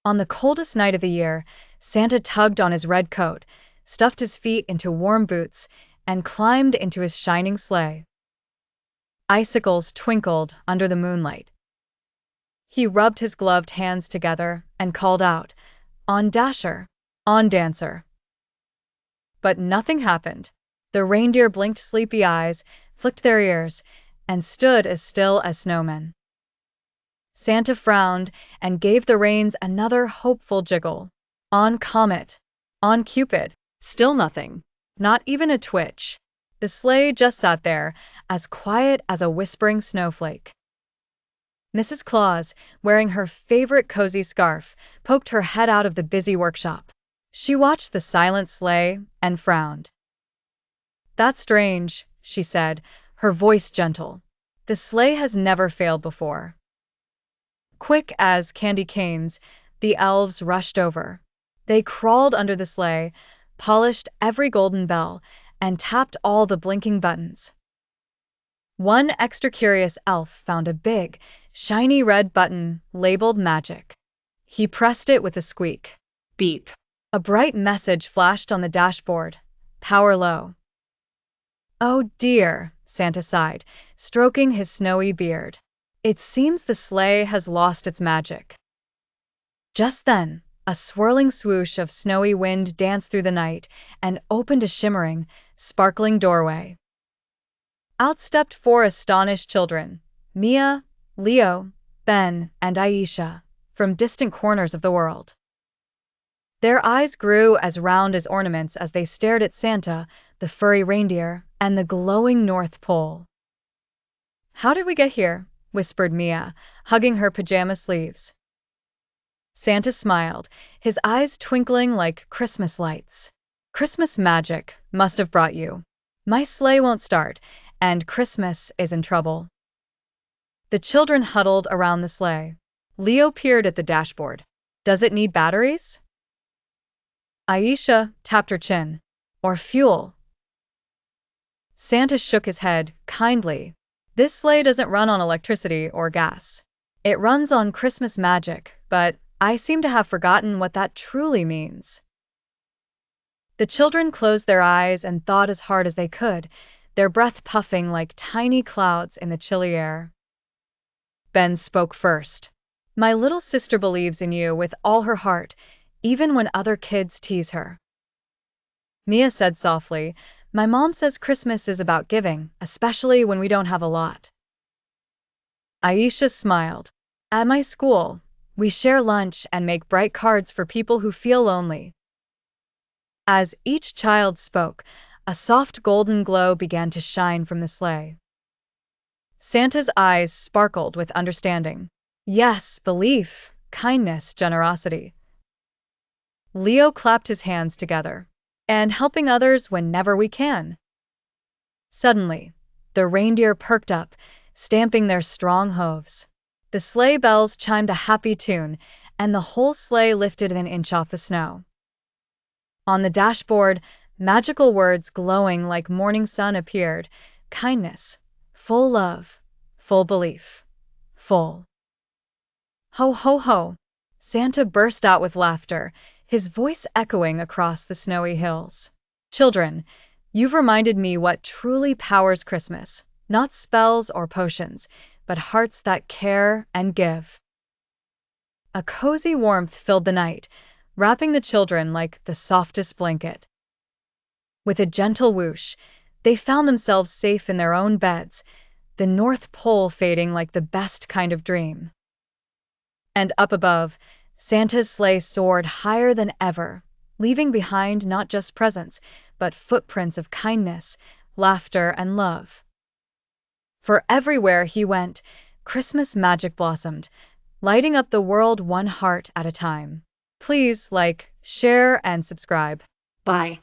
On the coldest night of the year, Santa tugged on his red coat, stuffed his feet into warm boots, and climbed into his shining sleigh. Icicles twinkled under the moonlight. He rubbed his gloved hands together and called out, "On Dasher! On Dancer!" But nothing happened. The reindeer blinked sleepy eyes, flicked their ears, and stood as still as snowmen. Santa frowned and gave the reins another hopeful jiggle. On Comet, on Cupid, still nothing, not even a twitch. The sleigh just sat there, as quiet as a whispering snowflake. Mrs. Claus, wearing her favorite cozy scarf, poked her head out of the busy workshop. She watched the silent sleigh and frowned. "That's strange," she said, her voice gentle. "The sleigh has never failed before." Quick as candy canes, the elves rushed over. They crawled under the sleigh, polished every golden bell, and tapped all the blinking buttons. One extra curious elf found a big, shiny red button labeled Magic. He pressed it with a squeak. Beep. A bright message flashed on the dashboard. Power low. "Oh dear," Santa sighed, stroking his snowy beard. "It seems the sleigh has lost its magic." Just then, a swirling swoosh of snowy wind danced through the night and opened a shimmering, sparkling doorway. Out stepped four astonished children, Mia, Leo, Ben, and Aisha, from distant corners of the world. Their eyes grew as round as ornaments as they stared at Santa, the furry reindeer, and the glowing North Pole. "How did we get here?" whispered Mia, hugging her pajama sleeves. Santa smiled, his eyes twinkling like Christmas lights. "Christmas magic must have brought you. My sleigh won't start, and Christmas is in trouble." The children huddled around the sleigh. Leo peered at the dashboard. "Does it need batteries?" Aisha tapped her chin. "Or fuel?" Santa shook his head, kindly. "This sleigh doesn't run on electricity or gas. It runs on Christmas magic, but I seem to have forgotten what that truly means." The children closed their eyes and thought as hard as they could, their breath puffing like tiny clouds in the chilly air. Ben spoke first. "My little sister believes in you with all her heart, even when other kids tease her." Mia said softly, "My mom says Christmas is about giving, especially when we don't have a lot." Aisha smiled. "At my school, we share lunch and make bright cards for people who feel lonely." As each child spoke, a soft golden glow began to shine from the sleigh. Santa's eyes sparkled with understanding. "Yes, belief, kindness, generosity." Leo clapped his hands together. "And helping others whenever we can." Suddenly, the reindeer perked up, stamping their strong hooves. The sleigh bells chimed a happy tune, and the whole sleigh lifted an inch off the snow. On the dashboard, magical words glowing like morning sun appeared. Kindness, full love, full belief, full. Ho, ho, ho! Santa burst out with laughter, his voice echoing across the snowy hills. "Children, you've reminded me what truly powers Christmas, not spells or potions, but hearts that care and give." A cozy warmth filled the night, wrapping the children like the softest blanket. With a gentle whoosh, they found themselves safe in their own beds, the North Pole fading like the best kind of dream. And up above, Santa's sleigh soared higher than ever, leaving behind not just presents, but footprints of kindness, laughter, and love. For everywhere he went, Christmas magic blossomed, lighting up the world one heart at a time. Please like, share, and subscribe. Bye.